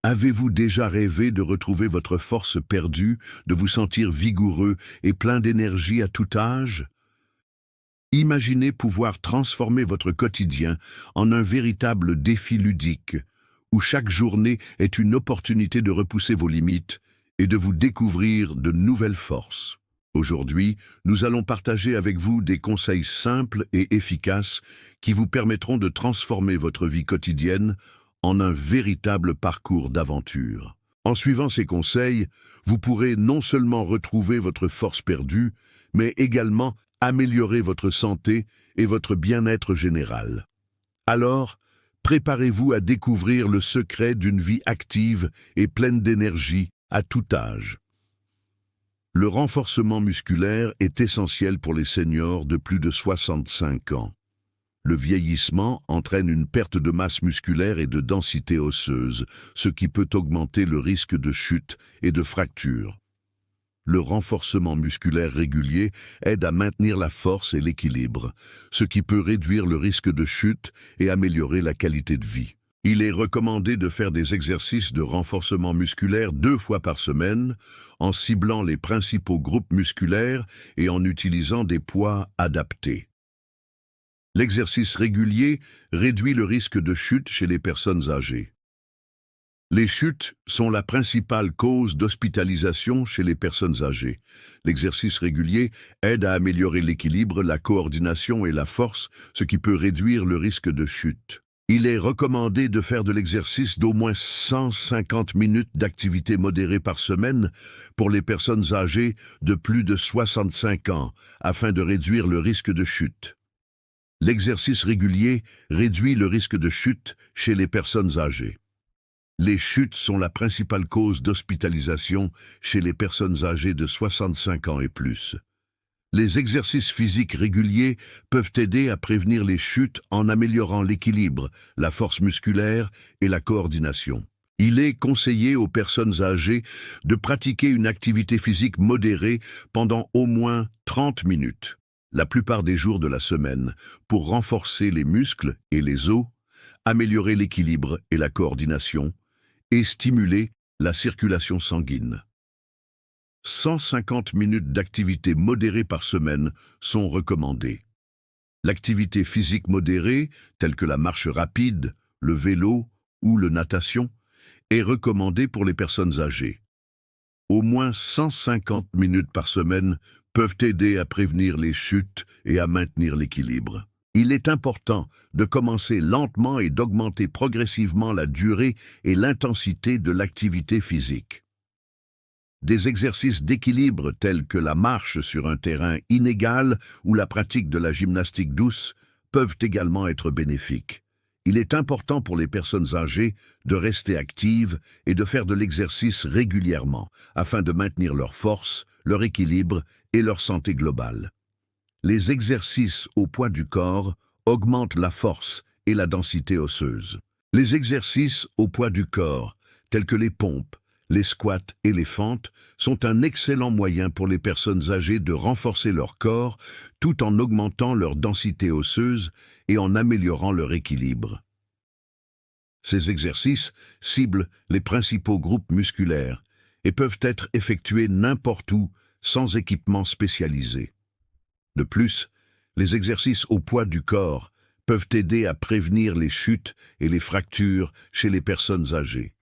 Avez-vous déjà rêvé de retrouver votre force perdue, de vous sentir vigoureux et plein d'énergie à tout âge? Imaginez pouvoir transformer votre quotidien en un véritable défi ludique, où chaque journée est une opportunité de repousser vos limites et de vous découvrir de nouvelles forces. Aujourd'hui, nous allons partager avec vous des conseils simples et efficaces qui vous permettront de transformer votre vie quotidienne en un véritable parcours d'aventure. En suivant ces conseils, vous pourrez non seulement retrouver votre force perdue, mais également améliorer votre santé et votre bien-être général. Alors, préparez-vous à découvrir le secret d'une vie active et pleine d'énergie à tout âge. Le renforcement musculaire est essentiel pour les seniors de plus de 65 ans. Le vieillissement entraîne une perte de masse musculaire et de densité osseuse, ce qui peut augmenter le risque de chute et de fracture. Le renforcement musculaire régulier aide à maintenir la force et l'équilibre, ce qui peut réduire le risque de chute et améliorer la qualité de vie. Il est recommandé de faire des exercices de renforcement musculaire 2 fois par semaine, en ciblant les principaux groupes musculaires et en utilisant des poids adaptés. L'exercice régulier réduit le risque de chute chez les personnes âgées. Les chutes sont la principale cause d'hospitalisation chez les personnes âgées. L'exercice régulier aide à améliorer l'équilibre, la coordination et la force, ce qui peut réduire le risque de chute. Il est recommandé de faire de l'exercice d'au moins 150 minutes d'activité modérée par semaine pour les personnes âgées de plus de 65 ans, afin de réduire le risque de chute. L'exercice régulier réduit le risque de chute chez les personnes âgées. Les chutes sont la principale cause d'hospitalisation chez les personnes âgées de 65 ans et plus. Les exercices physiques réguliers peuvent aider à prévenir les chutes en améliorant l'équilibre, la force musculaire et la coordination. Il est conseillé aux personnes âgées de pratiquer une activité physique modérée pendant au moins 30 minutes, la plupart des jours de la semaine, pour renforcer les muscles et les os, améliorer l'équilibre et la coordination, et stimuler la circulation sanguine. 150 minutes d'activité modérée par semaine sont recommandées. L'activité physique modérée, telle que la marche rapide, le vélo ou la natation, est recommandée pour les personnes âgées. Au moins 150 minutes par semaine peuvent aider à prévenir les chutes et à maintenir l'équilibre. Il est important de commencer lentement et d'augmenter progressivement la durée et l'intensité de l'activité physique. Des exercices d'équilibre tels que la marche sur un terrain inégal ou la pratique de la gymnastique douce peuvent également être bénéfiques. Il est important pour les personnes âgées de rester actives et de faire de l'exercice régulièrement afin de maintenir leur force, leur équilibre et leur santé globale. Les exercices au poids du corps augmentent la force et la densité osseuse. Les exercices au poids du corps, tels que les pompes, les squats et les fentes, sont un excellent moyen pour les personnes âgées de renforcer leur corps tout en augmentant leur densité osseuse et en améliorant leur équilibre. Ces exercices ciblent les principaux groupes musculaires et peuvent être effectués n'importe où sans équipement spécialisé. De plus, les exercices au poids du corps peuvent aider à prévenir les chutes et les fractures chez les personnes âgées.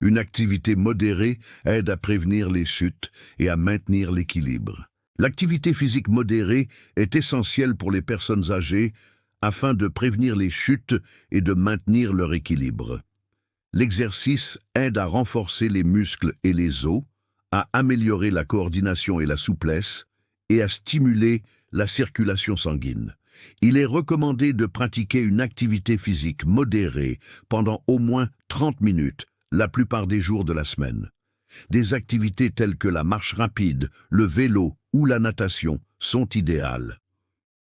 Une activité modérée aide à prévenir les chutes et à maintenir l'équilibre. L'activité physique modérée est essentielle pour les personnes âgées afin de prévenir les chutes et de maintenir leur équilibre. L'exercice aide à renforcer les muscles et les os, à améliorer la coordination et la souplesse, et à stimuler la circulation sanguine. Il est recommandé de pratiquer une activité physique modérée pendant au moins 30 minutes, la plupart des jours de la semaine. Des activités telles que la marche rapide, le vélo ou la natation sont idéales.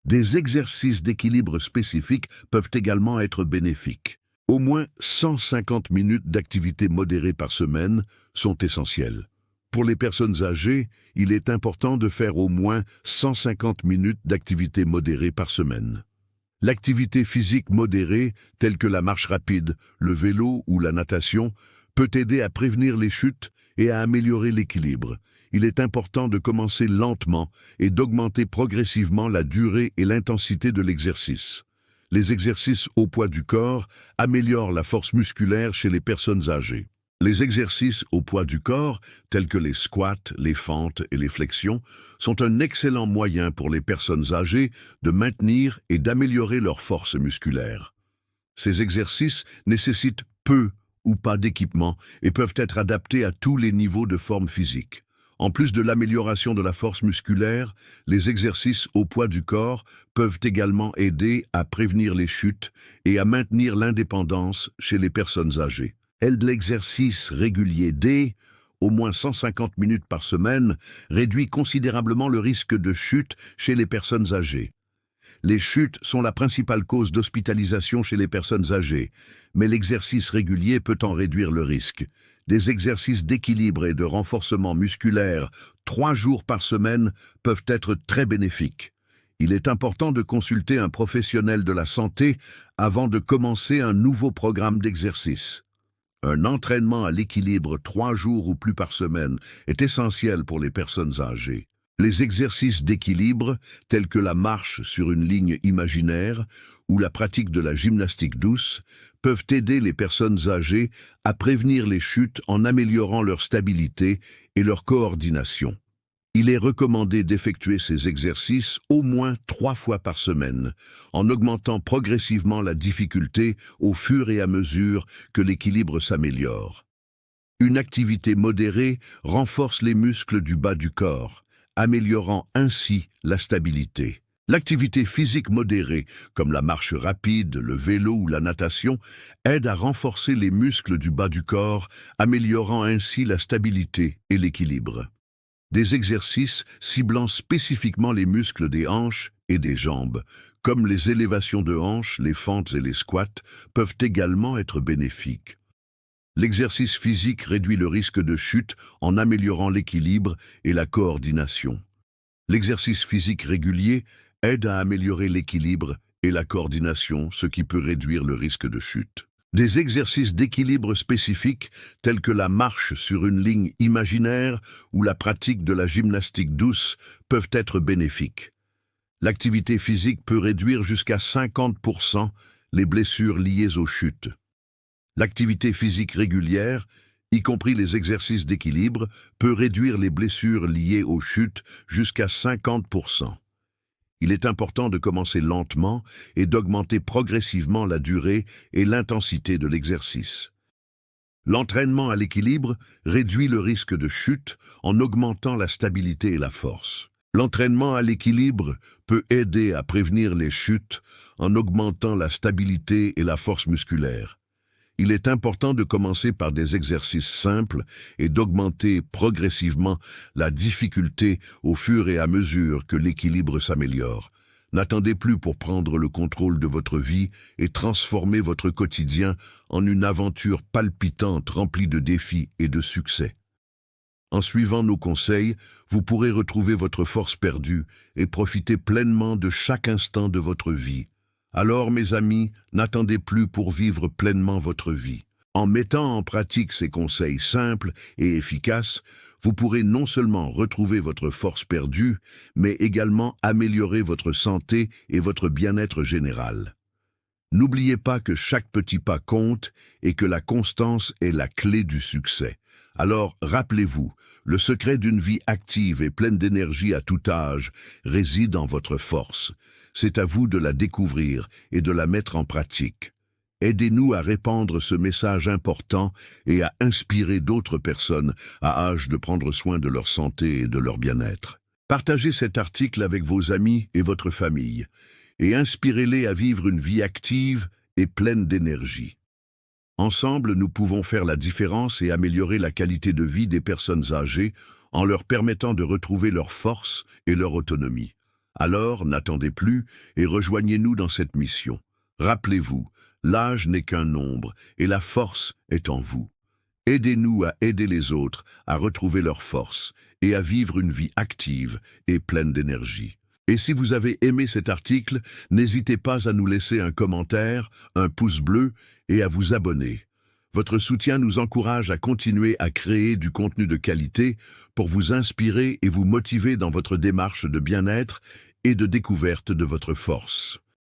Des exercices d'équilibre spécifiques peuvent également être bénéfiques. Au moins 150 minutes d'activité modérée par semaine sont essentielles. Pour les personnes âgées, il est important de faire au moins 150 minutes d'activité modérée par semaine. L'activité physique modérée, telle que la marche rapide, le vélo ou la natation, peut aider à prévenir les chutes et à améliorer l'équilibre. Il est important de commencer lentement et d'augmenter progressivement la durée et l'intensité de l'exercice. Les exercices au poids du corps améliorent la force musculaire chez les personnes âgées. Les exercices au poids du corps, tels que les squats, les fentes et les flexions, sont un excellent moyen pour les personnes âgées de maintenir et d'améliorer leur force musculaire. Ces exercices nécessitent peu ou pas d'équipement et peuvent être adaptés à tous les niveaux de forme physique. En plus de l'amélioration de la force musculaire, les exercices au poids du corps peuvent également aider à prévenir les chutes et à maintenir l'indépendance chez les personnes âgées. L'exercice régulier au moins 150 minutes par semaine, réduit considérablement le risque de chute chez les personnes âgées. Les chutes sont la principale cause d'hospitalisation chez les personnes âgées, mais l'exercice régulier peut en réduire le risque. Des exercices d'équilibre et de renforcement musculaire 3 jours par semaine peuvent être très bénéfiques. Il est important de consulter un professionnel de la santé avant de commencer un nouveau programme d'exercice. Un entraînement à l'équilibre 3 jours ou plus par semaine est essentiel pour les personnes âgées. Les exercices d'équilibre, tels que la marche sur une ligne imaginaire ou la pratique de la gymnastique douce, peuvent aider les personnes âgées à prévenir les chutes en améliorant leur stabilité et leur coordination. Il est recommandé d'effectuer ces exercices au moins 3 fois par semaine, en augmentant progressivement la difficulté au fur et à mesure que l'équilibre s'améliore. Une activité modérée renforce les muscles du bas du corps, améliorant ainsi la stabilité. L'activité physique modérée, comme la marche rapide, le vélo ou la natation, aide à renforcer les muscles du bas du corps, améliorant ainsi la stabilité et l'équilibre. Des exercices ciblant spécifiquement les muscles des hanches et des jambes, comme les élévations de hanches, les fentes et les squats, peuvent également être bénéfiques. L'exercice physique réduit le risque de chute en améliorant l'équilibre et la coordination. L'exercice physique régulier aide à améliorer l'équilibre et la coordination, ce qui peut réduire le risque de chute. Des exercices d'équilibre spécifiques, tels que la marche sur une ligne imaginaire ou la pratique de la gymnastique douce, peuvent être bénéfiques. L'activité physique peut réduire jusqu'à 50% les blessures liées aux chutes. L'activité physique régulière, y compris les exercices d'équilibre, peut réduire les blessures liées aux chutes jusqu'à 50%. Il est important de commencer lentement et d'augmenter progressivement la durée et l'intensité de l'exercice. L'entraînement à l'équilibre réduit le risque de chute en augmentant la stabilité et la force. L'entraînement à l'équilibre peut aider à prévenir les chutes en augmentant la stabilité et la force musculaire. Il est important de commencer par des exercices simples et d'augmenter progressivement la difficulté au fur et à mesure que l'équilibre s'améliore. N'attendez plus pour prendre le contrôle de votre vie et transformer votre quotidien en une aventure palpitante remplie de défis et de succès. En suivant nos conseils, vous pourrez retrouver votre force perdue et profiter pleinement de chaque instant de votre vie. Alors, mes amis, n'attendez plus pour vivre pleinement votre vie. En mettant en pratique ces conseils simples et efficaces, vous pourrez non seulement retrouver votre force perdue, mais également améliorer votre santé et votre bien-être général. N'oubliez pas que chaque petit pas compte et que la constance est la clé du succès. Alors, rappelez-vous, le secret d'une vie active et pleine d'énergie à tout âge réside en votre force. C'est à vous de la découvrir et de la mettre en pratique. Aidez-nous à répandre ce message important et à inspirer d'autres personnes à âge de prendre soin de leur santé et de leur bien-être. Partagez cet article avec vos amis et votre famille et inspirez-les à vivre une vie active et pleine d'énergie. Ensemble, nous pouvons faire la différence et améliorer la qualité de vie des personnes âgées en leur permettant de retrouver leur force et leur autonomie. Alors, n'attendez plus et rejoignez-nous dans cette mission. Rappelez-vous, l'âge n'est qu'un nombre et la force est en vous. Aidez-nous à aider les autres à retrouver leur force et à vivre une vie active et pleine d'énergie. Et si vous avez aimé cet article, n'hésitez pas à nous laisser un commentaire, un pouce bleu et à vous abonner. Votre soutien nous encourage à continuer à créer du contenu de qualité pour vous inspirer et vous motiver dans votre démarche de bien-être et de découverte de votre force.